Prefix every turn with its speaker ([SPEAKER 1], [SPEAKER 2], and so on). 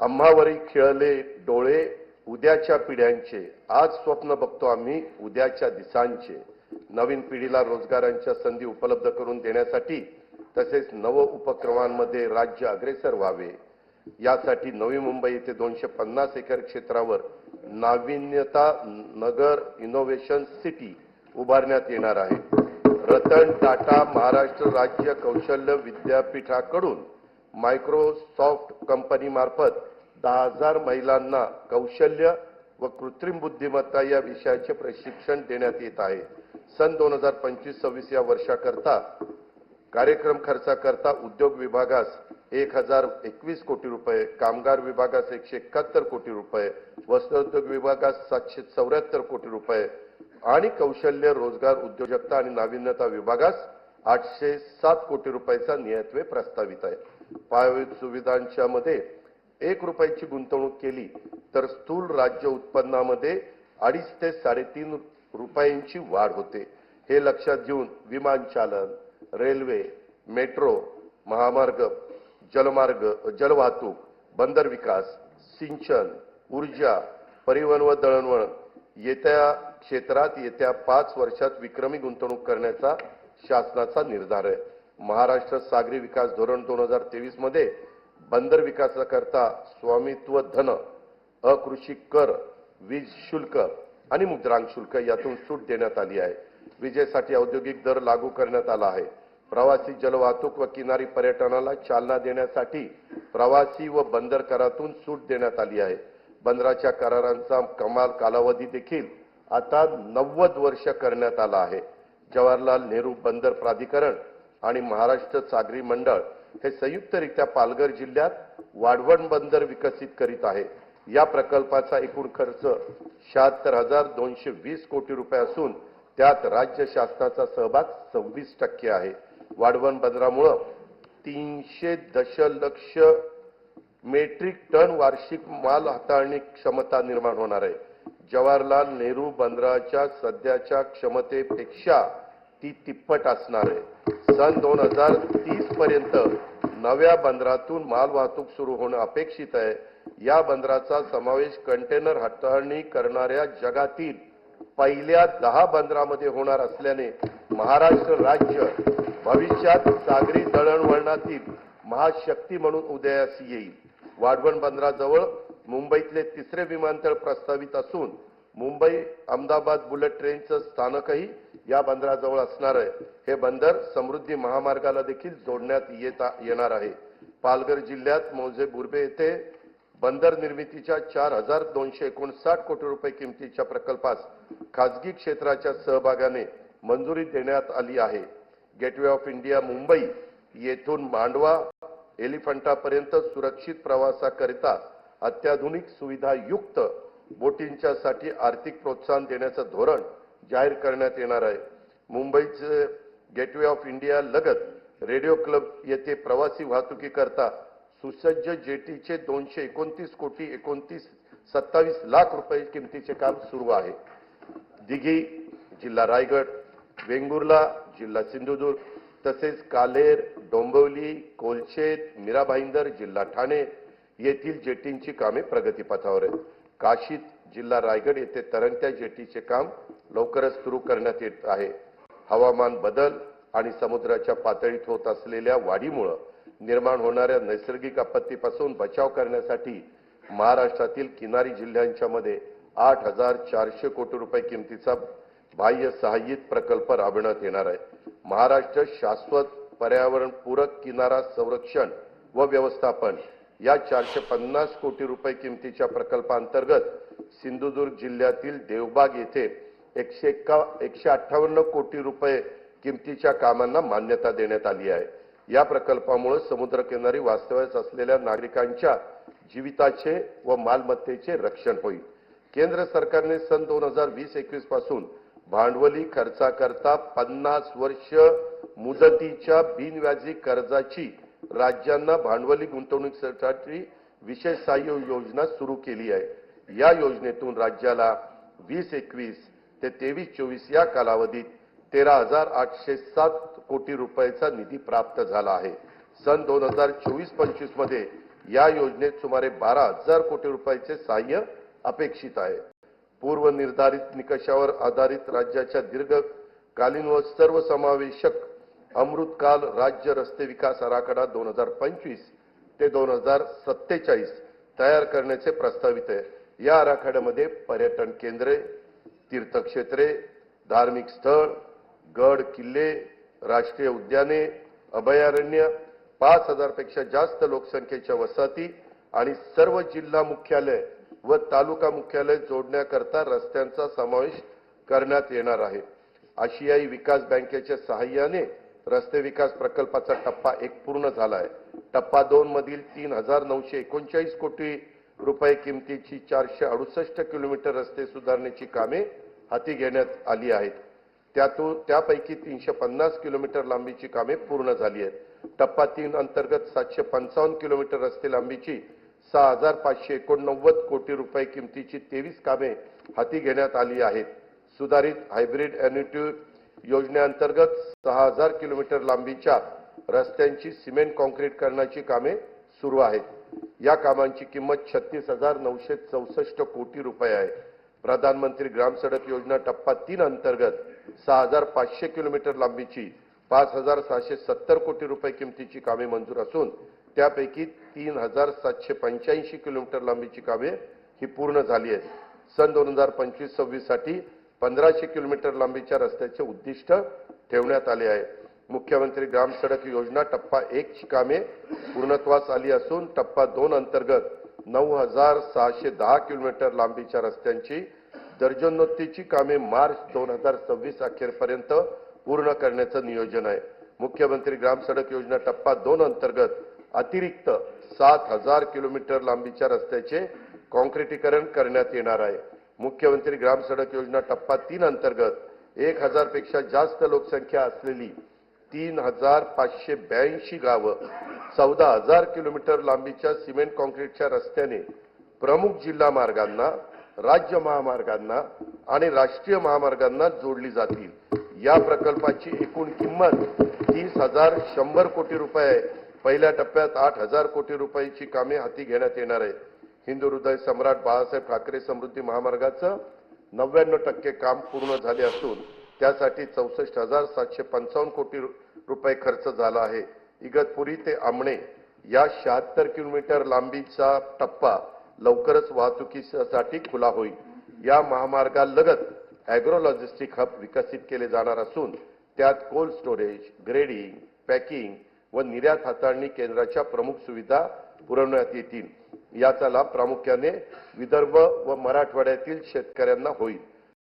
[SPEAKER 1] आम्हावरी खिळले डोळे उद्याच्या पिढ्यांचे, आज स्वप्न बघतो आम्ही उद्याच्या दिवसांचे। नवीन पिढीला रोजगारांच्या संधी उपलब्ध करून देण्यासाठी तसेच नव उपक्रमांमध्ये राज्य अग्रेसर व्हावे यासाठी नवी मुंबई येथे 250 एकर क्षेत्रावर नाविन्यता नगर इनोव्हेशन सिटी उभारण्यात येणार आहे। रतन टाटा महाराष्ट्र राज्य कौशल्य विद्यापीठाकडून मायक्रोसॉफ्ट कंपनी मार्फत 10,000 महिलांना कौशल्य व कृत्रिम बुद्धिमत्ता या विषयाचे प्रशिक्षण देण्यात येत आहे। सन 2025-26 या वर्षाकरता कार्यक्रम खर्चाकरता उद्योग विभागास 1021 कोटी रुपये, कामगार विभागास 171 कोटी रुपये, वस्त्रोद्योग विभागास 774 कोटी रुपये आणि कौशल्य रोजगार उद्योजकता आणि नाविन्यता विभागास 807 कोटी रुपयाचा नियतव्यय प्रस्तावित आहे। पायाभूत सुविधांच्या मध्ये 1 रुपयाची गुंतवणूक केली तर स्थूल राज्य उत्पन्नामध्ये 2.5 ते 3.5 रुपयांची वाढ होते। हे लक्षात घेऊन विमानचालन, रेल्वे, मेट्रो, महामार्ग, जलमार्ग, जलवाहतूक, बंदर विकास, सिंचन, ऊर्जा, परिवहन व दळणवळण येत्या क्षेत्रात येत्या 5 वर्षात विक्रमी गुंतवणूक करण्याचा शासनाचा निर्धार आहे। महाराष्ट्र सागरी विकास धोरण 2023 मध्ये बंदर विकासाकरता स्वामित्व धन, अकृषी कर, वीज शुल्क आणि मुद्रांक शुल्क यातून सूट देण्यात आली आहे। विजेसाठी औद्योगिक दर लागू करण्यात आला आहे। प्रवासी जलवाहतूक व किनारी पर्यटनाला चालना देण्यासाठी प्रवासी व बंदर करातून सूट देण्यात आली आहे। बंदराच्या करारांचा कमाल कालावधी देखील आता 90 वर्ष करण्यात आला आहे। जवाहरलाल नेहरू बंदर प्राधिकरण आणि महाराष्ट्र सागरी मंडळ हे संयुक्तरित्या पालघर जिल्ह्यात वाढवण बंदर विकसित करीत आहे। या प्रकल्पाचा एकूण खर्च 76,220 कोटी रुपये असून त्यात राज्य शासनाचा सहभाग 26% आहे। वाढवण बंदरामुळे 300 दशलक्ष मेट्रिक टन वार्षिक माल हाताळणी क्षमता निर्माण होणार आहे। जवाहरलाल नेहरू बंदराच्या सध्याच्या क्षमतेपेक्षा ती तिप्पट असणार आहे। सन 2030 पर्यंत नव्या बंदरातून माल वाहतूक सुरू होणे अपेक्षित आहे। या बंदराचा समावेश कंटेनर हाताळणी करणाऱ्या जगातील पहिल्या 10 बंदरामध्ये होणार असल्याने महाराष्ट्र राज्य भविष्यात सागरी दळणवळणातील महाशक्ती म्हणून उदयास येईल। वाढवण बंदराजवळ मुंबईतले 3रे विमानतळ प्रस्तावित असून मुंबई अहमदाबाद बुलेट ट्रेनचं स्थानकही या बंदराजवळ असणार आहे। हे बंदर समृद्धी महामार्गाला देखील जोडण्यात येणार आहे। पालघर जिल्ह्यात मौजे बुर्बे येथे बंदर निर्मितीच्या 4,259 कोटी रुपये किमतीच्या प्रकल्पास खासगी क्षेत्राच्या सहभागाने मंजुरी देण्यात आली आहे। गेटवे ऑफ इंडिया मुंबई येथून मांडवा एलिफंटापर्यंत सुरक्षित प्रवासाकरिता अत्याधुनिक सुविधायुक्त बोटींच्यासाठी आर्थिक प्रोत्साहन देण्याचं धोरण जाहीर करण्यात येणार आहे। मुंबईचे गेटवे ऑफ इंडिया लगत रेडिओ क्लब येथे प्रवासी वाहतुकीकरता सुसज्ज जेटीचे 229 कोटी 27 लाख रुपये किमतीचे काम सुरू आहे। दिघी जिल्हा रायगड, वेंगुर्ला जिल्हा सिंधुदुर्ग तसेच कालेर, डोंबिवली, कोलछेत, मीरा भाईंदर जिल्हा ठाणे येथील जेटींची कामे प्रगतीपथावर आहेत। काशीत जिल्हा रायगड येथे तरंगत्या जेटीचे काम लवकरच सुरू करण्यात येत आहे। हवामान बदल आणि समुद्राच्या पातळीत होत असलेल्या वाढीमुळे निर्माण होणाऱ्या नैसर्गिक आपत्तीपासून बचाव करण्यासाठी महाराष्ट्रातील किनारी जिल्ह्यांच्या मध्ये 8,400 कोटी रुपये किमतीचा बाह्य सहाय्यित प्रकल्प राबविण्यात येणार आहे। महाराष्ट्र शाश्वत पर्यावरणपूरक किनारा संरक्षण व व्यवस्थापन या 450 कोटी रुपये किमतीच्या प्रकल्पांतर्गत सिंधुदुर्ग जिल्ह्यातील देवबाग येथे 158 कोटी रुपये किमतीच्या कामांना मान्यता देण्यात आली आहे। या प्रकल्पामुळे समुद्रकिनारी वास्तव्यास असलेल्या नागरिकांच्या जीविताचे व मालमत्तेचे रक्षण होईल। केंद्र सरकारने सन 2020-21 पासून भांडवली खर्चाकरता 50 वर्ष मुदतीच्या बिनव्याजी कर्जाची राज्यांना भांडवली गुंतवणुकीसाठी विशेष सहाय्य योजना सुरू केली आहे। या योजनेतून राज्याला 2021 ते 23-24 या कालावधीत 13,807 कोटी रुपयाचा निधी प्राप्त झाला आहे। सन 2024-25 मध्ये या योजनेत सुमारे 12,000 कोटी रुपयाचे सहाय्य अपेक्षित आहे. पूर्व निर्धारित निकषावर आधारित राज्याच्या दीर्घकालीन व सर्वसमावेशक अमृतकाल राज्य रस्ते विकास आराखडा 2025 ते 2047 तयार करण्याचे प्रस्तावित आहे. या आराखड्यामध्ये पर्यटन केंद्रे, तीर्थक्षेत्रे, धार्मिक स्थळ, गड किल्ले, राष्ट्रीय उद्याने, अभयारण्य, 5,000 पेक्षा जास्त लोकसंख्येच्या वसाहती आणि सर्व जिल्हा मुख्यालय व तालुका मुख्यालय जोडण्याकरता रस्त्यांचा समावेश करण्यात येणार आहे. आशियाई विकास बँकेच्या सहाय्याने रस्ते विकास प्रकल्पाचा टप्पा 1 पूर्ण झाला आहे. टप्पा 2 मधील 3,939 कोटी रुपये किमतीची 468 किलोमीटर रस्ते सुधारण्याची कामे हाती घेण्यात आली आहेत. त्यापैकी 350 किलोमीटर लांबीची कामे पूर्ण झाली आहेत. टप्पा 3 अंतर्गत 755 किलोमीटर रस्ते लांबीची 6,589 कोटी रुपये किमतीची 23 कामे हाती घेण्यात आली आहेत. सुधारित हायब्रिड एन्युटी योजनेअंतर्गत 6,000 किलोमीटर लांबीच्या रस्त्यांची सिमेंट कॉन्क्रीटीकरणाची कामे सुरू आहेत. या कामांची किंमत 36,964 कोटी रुपये आहे. प्रधानमंत्री ग्राम सडक योजना टप्पा 3 अंतर्गत 6,500 किलोमीटर लांबीची 5,670 कोटी रुपये किमतीची कामे मंजूर असून त्यापैकी 3,785 किलोमीटर लांबीची कामे ही पूर्ण झाली आहेत. सन 2025-26 साठी 1,500 किलोमीटर लांबीच्या रस्त्याचे उद्दिष्ट ठेवण्यात आले आहे. मुख्यमंत्री ग्राम सडक योजना टप्पा 1 ची कामे पूर्णत्वास आली असून टप्पा 2 अंतर्गत 9,610 किलोमीटर लांबीच्या रस्त्यांची दर्जोन्नतीची कामे मार्च 2026 अखेरपर्यंत पूर्ण करण्याचं नियोजन आहे. मुख्यमंत्री ग्राम सडक योजना टप्पा 2 अंतर्गत अतिरिक्त 7,000 किलोमीटर लांबीच्या रस्त्याचे कॉन्क्रीटीकरण करण्यात येणार आहे. मुख्यमंत्री ग्राम सडक योजना टप्पा 3 अंतर्गत 1,000 पेक्षा जास्त लोकसंख्या असलेली 3,582 गावं 14,000 किलोमीटर लांबीच्या सिमेंट कॉन्क्रीटच्या रस्त्याने प्रमुख जिल्हा मार्गांना, राज्य महामार्गांना आणि राष्ट्रीय महामार्गांना जोडली जातील. या प्रकल्पाची एकूण किंमत 30,100 कोटी रुपये आहे. पहिल्या टप्प्यात 8,000 कोटी रुपयाची कामे हाती घेण्यात येणार आहे. हिंदू हृदय सम्राट बाळासाहेब ठाकरे समृद्धी महामार्गाचं 99% काम पूर्ण झाले असून त्यासाठी 64,755 कोटी रुपये खर्च झाला आहे. इगतपुरी ते आमणे या 76 किलोमीटर लांबीचा टप्पा लवकरच वाहतुकीसाठी खुला होईल. या महामार्गालगत ॲग्रो लॉजिस्टिक हब विकसित केले जाणार असून त्यात कोल्ड स्टोरेज, ग्रेडिंग, पॅकिंग व निर्यात हाताळणी केंद्राच्या प्रमुख सुविधा पुरवण्यात येतील. याचा लाभ प्रामुख्याने विदर्भ व मराठवाड्यातील शेतकऱ्यांना होईल.